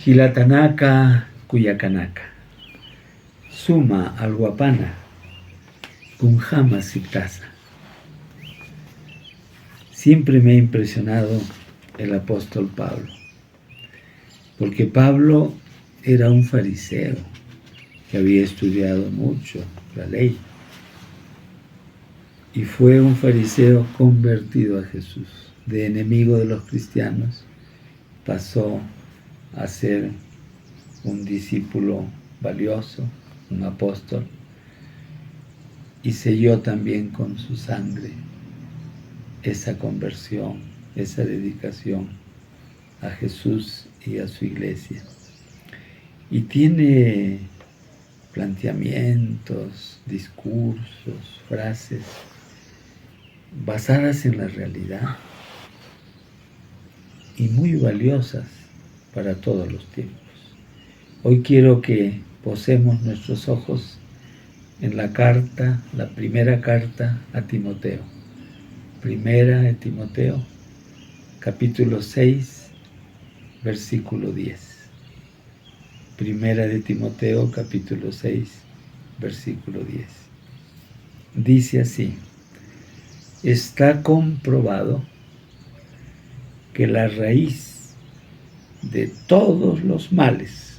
Hilatanaka Kuyakanaka, Suma Alguapana, Kunjama Siktasa. Siempre me ha impresionado el apóstol Pablo, porque Pablo era un fariseo que había estudiado mucho la ley y fue un fariseo convertido a Jesús. De enemigo de los cristianos pasó a ser un discípulo valioso, un apóstol, y selló también con su sangre esa conversión, esa dedicación a Jesús y a su iglesia. Y tiene planteamientos, discursos, frases basadas en la realidad y muy valiosas para todos los tiempos. Hoy quiero que posemos nuestros ojos en la primera carta a Timoteo. Primera de Timoteo, capítulo 6, versículo 10. Primera de Timoteo, capítulo 6, versículo 10. Dice así: está comprobado que la raíz de todos los males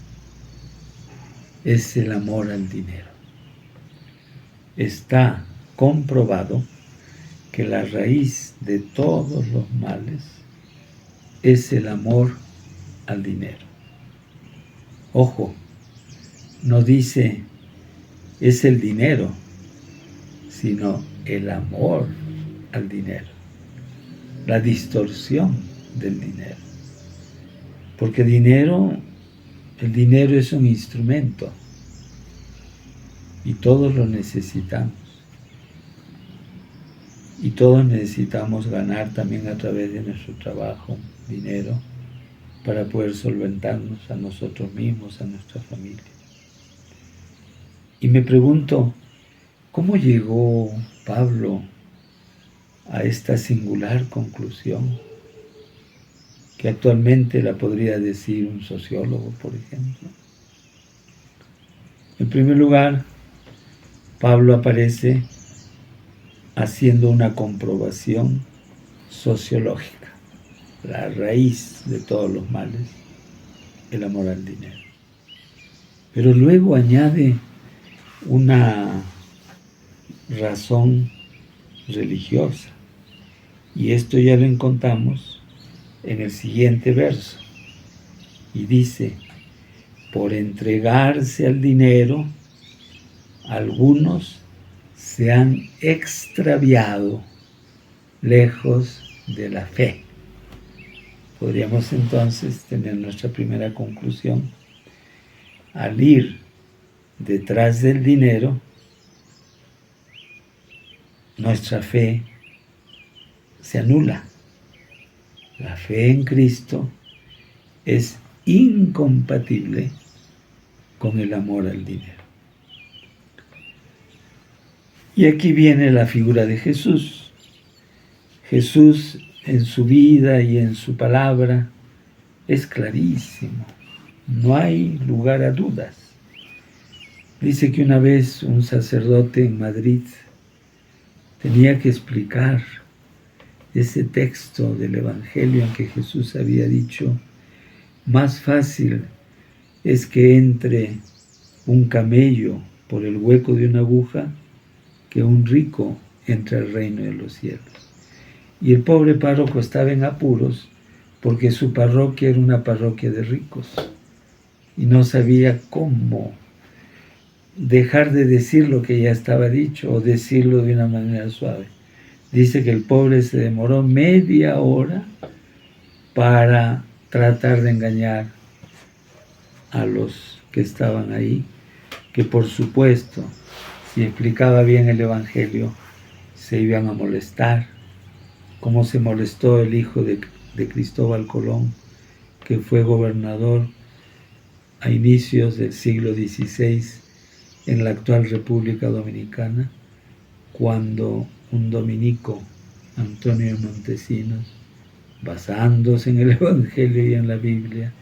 es el amor al dinero. Está comprobado que la raíz de todos los males es el amor al dinero. Ojo, no dice es el dinero, sino el amor al dinero, la distorsión del dinero. Porque el dinero es un instrumento y todos lo necesitamos. Y todos necesitamos ganar también a través de nuestro trabajo dinero para poder solventarnos a nosotros mismos, a nuestra familia. Y me pregunto, ¿cómo llegó Pablo a esta singular conclusión? Que actualmente la podría decir un sociólogo, por ejemplo. En primer lugar, Pablo aparece haciendo una comprobación sociológica. La raíz de todos los males, el amor al dinero. Pero luego añade una razón religiosa. Y esto ya lo encontramos en el siguiente verso. Y dice: por entregarse al dinero, algunos se han extraviado lejos de la fe. Podríamos entonces tener nuestra primera conclusión. Al ir detrás del dinero, nuestra fe se anula. La fe en Cristo es incompatible con el amor al dinero. Y aquí viene la figura de Jesús. Jesús en su vida y en su palabra es clarísimo. No hay lugar a dudas. Dice que una vez un sacerdote en Madrid tenía que explicar ese texto del Evangelio en que Jesús había dicho: más fácil es que entre un camello por el hueco de una aguja que un rico entre al reino de los cielos. Y el pobre párroco estaba en apuros porque su parroquia era una parroquia de ricos y no sabía cómo dejar de decir lo que ya estaba dicho o decirlo de una manera suave. Dice que el pobre se demoró media hora para tratar de engañar a los que estaban ahí, que por supuesto, si explicaba bien el Evangelio, se iban a molestar, como se molestó el hijo de Cristóbal Colón, que fue gobernador a inicios del siglo XVI en la actual República Dominicana, cuando un dominico, Antonio de Montesinos, basándose en el Evangelio y en la Biblia,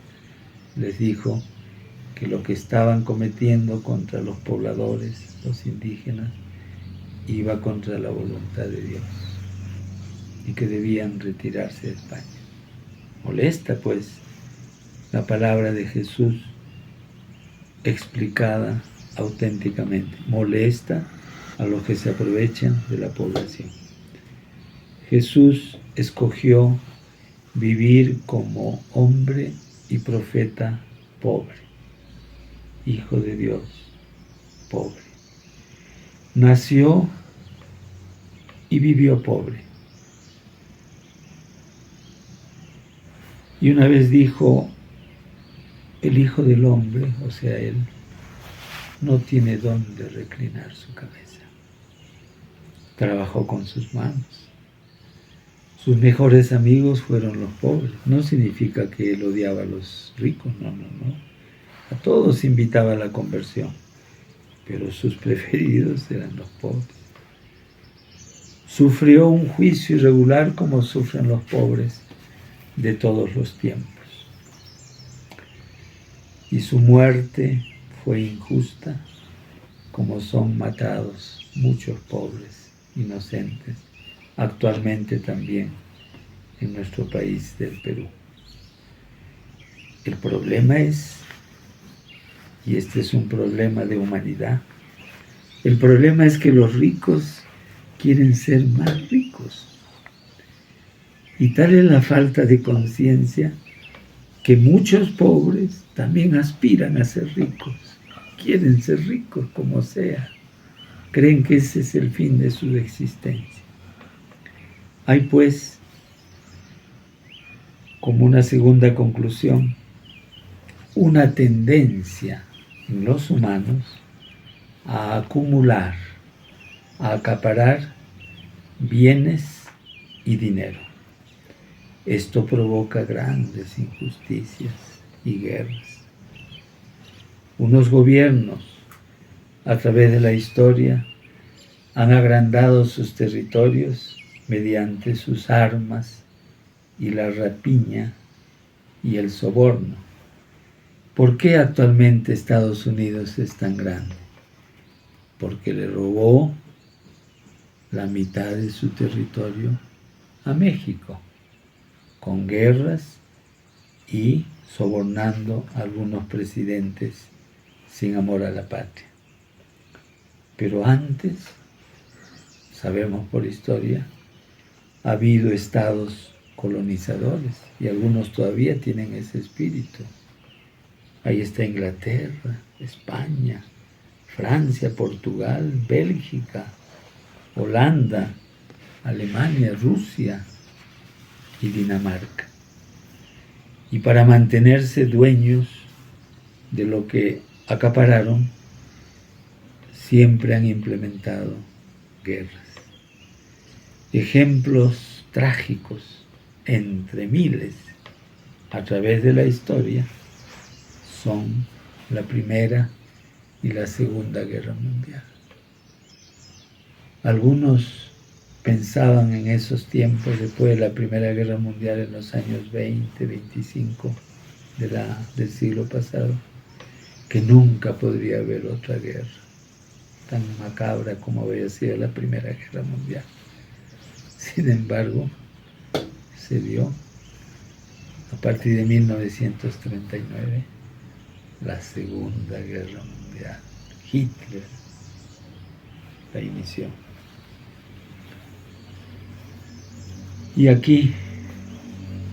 les dijo que lo que estaban cometiendo contra los pobladores, los indígenas, iba contra la voluntad de Dios y que debían retirarse de España. Molesta, pues, la palabra de Jesús explicada auténticamente. Molesta a los que se aprovechan de la población. Jesús escogió vivir como hombre y profeta pobre, hijo de Dios, pobre. Nació y vivió pobre. Y una vez dijo, el Hijo del Hombre, o sea, Él, no tiene dónde reclinar su cabeza. Trabajó con sus manos. Sus mejores amigos fueron los pobres. No significa que Él odiaba a los ricos, no. A todos invitaba a la conversión, pero sus preferidos eran los pobres. Sufrió un juicio irregular como sufren los pobres de todos los tiempos. Y su muerte fue injusta, como son matados muchos pobres inocentes, actualmente también en nuestro país del Perú. El problema es, y este es un problema de humanidad, el problema es que los ricos quieren ser más ricos. Y tal es la falta de conciencia que muchos pobres también aspiran a ser ricos, quieren ser ricos como sea, creen que ese es el fin de su existencia. Hay pues, como una segunda conclusión, una tendencia en los humanos a acumular, a acaparar bienes y dinero. Esto provoca grandes injusticias y guerras. Unos gobiernos, a través de la historia, han agrandado sus territorios mediante sus armas y la rapiña y el soborno. ¿Por qué actualmente Estados Unidos es tan grande? Porque le robó la mitad de su territorio a México, con guerras y sobornando a algunos presidentes sin amor a la patria. Pero antes, sabemos por historia, ha habido estados colonizadores y algunos todavía tienen ese espíritu. Ahí está Inglaterra, España, Francia, Portugal, Bélgica, Holanda, Alemania, Rusia y Dinamarca. Y para mantenerse dueños de lo que acapararon, siempre han implementado guerras. Ejemplos trágicos entre miles a través de la historia son la Primera y la Segunda Guerra Mundial. Algunos pensaban en esos tiempos, después de la Primera Guerra Mundial, en los años 20, 25 del siglo pasado, que nunca podría haber otra guerra tan macabra como había sido la Primera Guerra Mundial. Sin embargo, se dio a partir de 1939 la Segunda Guerra Mundial. Hitler la inició. Y aquí,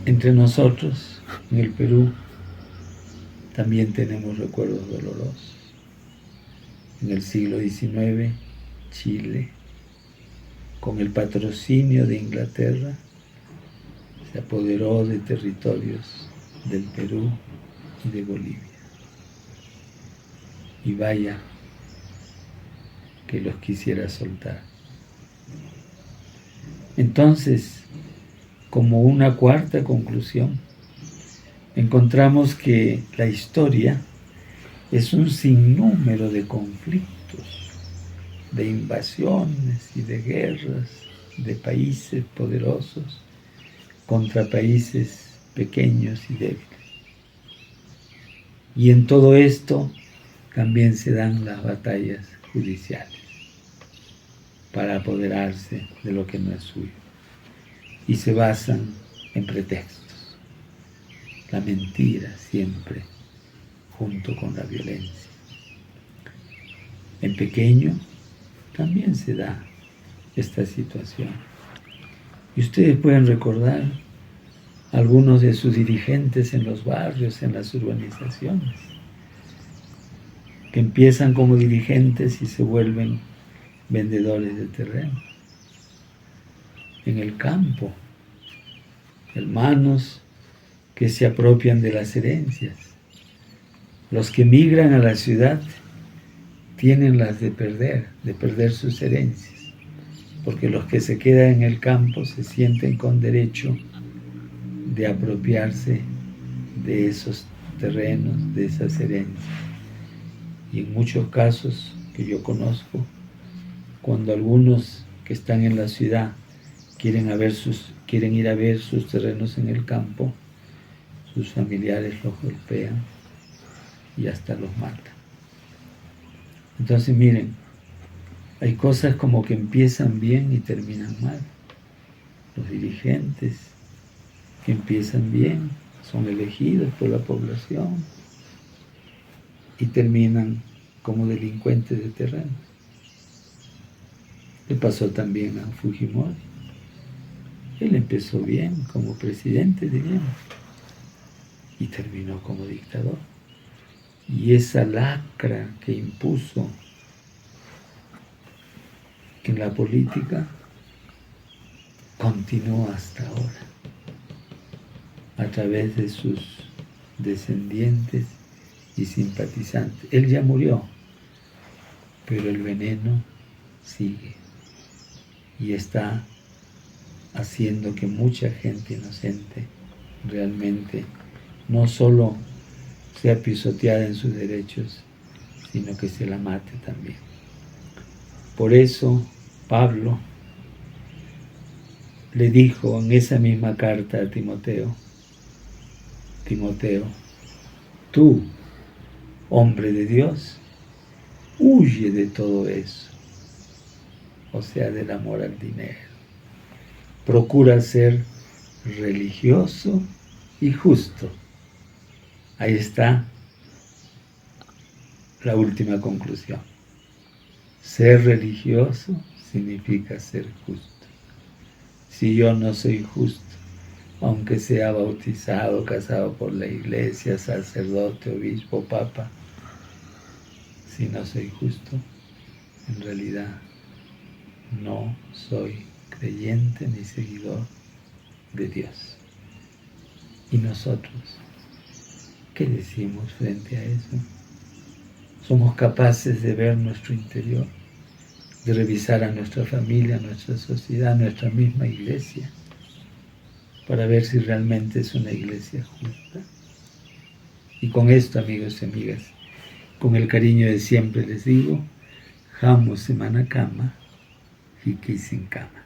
entre nosotros, en el Perú, también tenemos recuerdos dolorosos. En el siglo XIX, Chile, con el patrocinio de Inglaterra, se apoderó de territorios del Perú y de Bolivia. Y vaya que los quisiera soltar. Entonces, como una cuarta conclusión, encontramos que la historia es un sinnúmero de conflictos, de invasiones y de guerras de países poderosos contra países pequeños y débiles. Y en todo esto también se dan las batallas judiciales para apoderarse de lo que no es suyo. Y se basan en pretextos. La mentira siempre junto con la violencia. En pequeño también se da esta situación. Y ustedes pueden recordar algunos de sus dirigentes en los barrios, en las urbanizaciones, que empiezan como dirigentes y se vuelven vendedores de terreno. En el campo, hermanos que se apropian de las herencias. Los que migran a la ciudad tienen las de perder sus herencias, porque los que se quedan en el campo se sienten con derecho de apropiarse de esos terrenos, de esas herencias. Y en muchos casos que yo conozco, cuando algunos que están en la ciudad quieren ir a ver sus terrenos en el campo, sus familiares los golpean y hasta los matan. Entonces miren, hay cosas como que empiezan bien y terminan mal. Los dirigentes que empiezan bien son elegidos por la población y terminan como delincuentes de terreno. Le pasó también a Fujimori. Él empezó bien como presidente, diríamos, y terminó como dictador. Y esa lacra que impuso en la política continuó hasta ahora, a través de sus descendientes y simpatizantes. Él ya murió, pero el veneno sigue y está haciendo que mucha gente inocente realmente no solo sea pisoteada en sus derechos, sino que se la mate también. Por eso Pablo le dijo en esa misma carta a Timoteo, Timoteo, tú, hombre de Dios, huye de todo eso, o sea, del amor al dinero. Procura ser religioso y justo. Ahí está la última conclusión. Ser religioso significa ser justo. Si yo no soy justo, aunque sea bautizado, casado por la iglesia, sacerdote, obispo, papa, si no soy justo, en realidad no soy creyente ni seguidor de Dios. ¿Y nosotros qué decimos frente a eso? ¿Somos capaces de ver nuestro interior, de revisar a nuestra familia, a nuestra sociedad, a nuestra misma iglesia, para ver si realmente es una iglesia justa? Y con esto, amigos y amigas, con el cariño de siempre les digo, Jamo semana cama, Hiki sin cama.